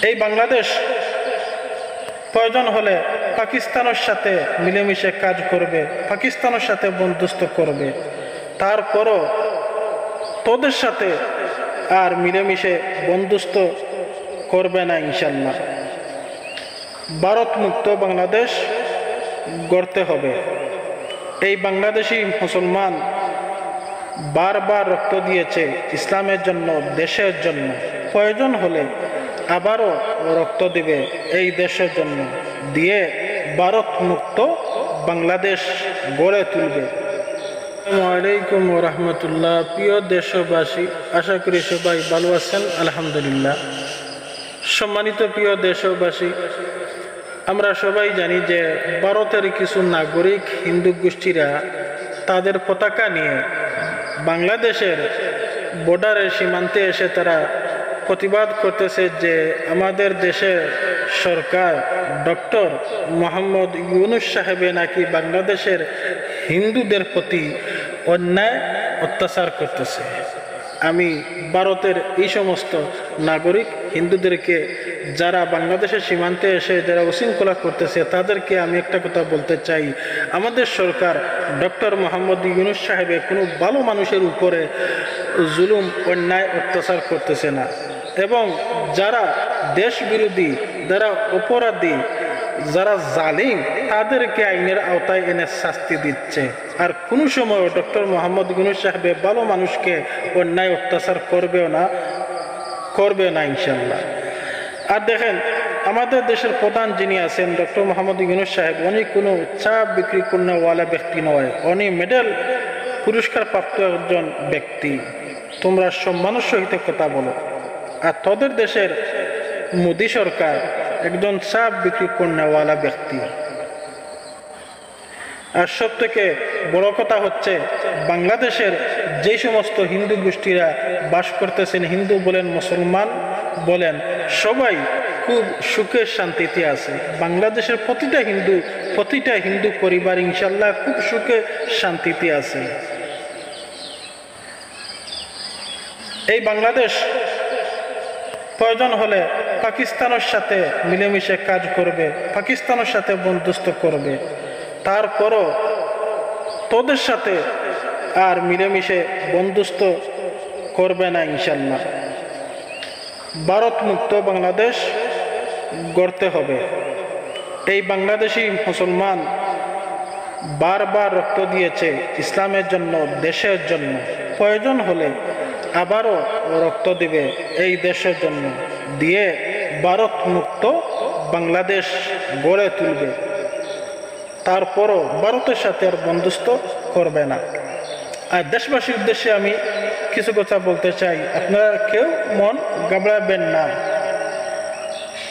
এই বাংলাদেশ প্রয়োজন হলে পাকিস্তানের সাথে মিলেমিশে কাজ করবে, পাকিস্তানের সাথে বন্ধুত্ব করবে, তারপরও তোদের সাথে আর মিলেমিশে বন্ধুত্ব করবে না ইনশাল্লাহ। ভারত মুক্ত বাংলাদেশ গড়তে হবে। এই বাংলাদেশি মুসলমান বারবার রক্ত দিয়েছে ইসলামের জন্য, দেশের জন্য। প্রয়োজন হলে আবারও রক্ত দিবে এই দেশের জন্য, দিয়ে ভারত মুক্ত বাংলাদেশ গড়ে তুলবে। আসসালামু আলাইকুম ওয়া রাহমাতুল্লাহ। প্রিয় দেশবাসী, আশা করি সবাই ভালো আছেন, আলহামদুলিল্লাহ। সম্মানিত প্রিয় দেশবাসী, আমরা সবাই জানি যে ভারতের কিছু নাগরিক হিন্দু গোষ্ঠীরা তাদের পতাকা নিয়ে বাংলাদেশের বর্ডারের সীমান্তে এসে তারা প্রতিবাদ করতেছে যে আমাদের দেশের সরকার ডক্টর মোহাম্মদ ইউনূস সাহেবে নাকি বাংলাদেশের হিন্দুদের প্রতি অন্যায় অত্যাচার করতেছে। আমি ভারতের এই সমস্ত নাগরিক হিন্দুদেরকে যারা বাংলাদেশের সীমান্তে এসে যারা উশৃঙ্খলা করতেছে তাদেরকে আমি একটা কথা বলতে চাই, আমাদের সরকার ডক্টর মোহাম্মদ ইউনূস সাহেবে কোনো ভালো মানুষের উপরে জুলুম অন্যায় অত্যাচার করতেছে না, এবং যারা দেশ বিরোধী, যারা অপরাধী, যারা জালিম তাদেরকে আইনের আওতায় এনে শাস্তি দিচ্ছে। আর কোনো সময় ডক্টর মোহাম্মদ ইউনূস সাহেব ভালো মানুষকে অন্যায় অত্যাচার করবে না ইনশাল্লাহ। আর দেখেন, আমাদের দেশের প্রধান যিনি আছেন ডক্টর মোহাম্মদ ইউনূস সাহেব, উনি কোনো চা বিক্রি করনেওয়ালা ব্যক্তি নয়, উনি মেডেল পুরস্কার প্রাপ্ত একজন ব্যক্তি। তোমরা সম্মানের সহিত কথা বলো। আর তোদের দেশের মোদী সরকার একজন চা বিক্রি করনেওয়ালা ব্যক্তি। আর সব থেকে বড় কথা হচ্ছে, বাংলাদেশের যে সমস্ত হিন্দু গোষ্ঠীরা বাস করতেছেন, হিন্দু বলেন মুসলমান বলেন, সবাই খুব সুখে শান্তিতে আছে। বাংলাদেশের প্রতিটা হিন্দু পরিবার ইনশাল্লাহ খুব সুখে শান্তিতে আছে। এই বাংলাদেশ প্রয়োজন হলে পাকিস্তানের সাথে মিলেমিশে কাজ করবে, পাকিস্তানের সাথে বন্ধুত্ব করবে, তারপরও তোদের সাথে আর মিলেমিশে বন্ধুত্ব করবে না ইনশাল্লাহ। ভারত মুক্ত বাংলাদেশ গড়তে হবে। এই বাংলাদেশি মুসলমান বারবার রক্ত দিয়েছে ইসলামের জন্য, দেশের জন্য। প্রয়োজন হলে আবারও রক্ত দিবে এই দেশের জন্য, দিয়ে ভারত মুক্ত বাংলাদেশ গড়ে তুলবে। তারপরও ভারতের সাথে আর বন্ধুত্ব করবে না। আর দেশবাসীর উদ্দেশ্যে আমি কিছু কথা বলতে চাই, আপনারা কেউ মন ঘাবড়াবেন না।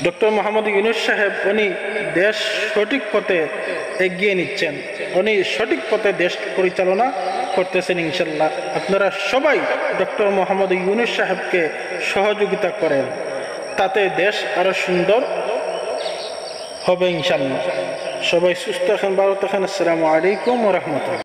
ডক্টর মোহাম্মদ ইউনূস সাহেব উনি দেশ সঠিক পথে এগিয়ে নিচ্ছেন, উনি সঠিক পথে দেশ পরিচালনা করতেছেন ইনশাল্লাহ। আপনারা সবাই ডক্টর মোহাম্মদ ইউনূস সাহেবকে সহযোগিতা করেন, তাতে দেশ আরো সুন্দর হবে ইনশাল্লাহ। সবাই সুস্থ থাকেন, ভালো থাকেন। আসসালামু আলাইকুম ওয়া রাহমাতুল্লাহ।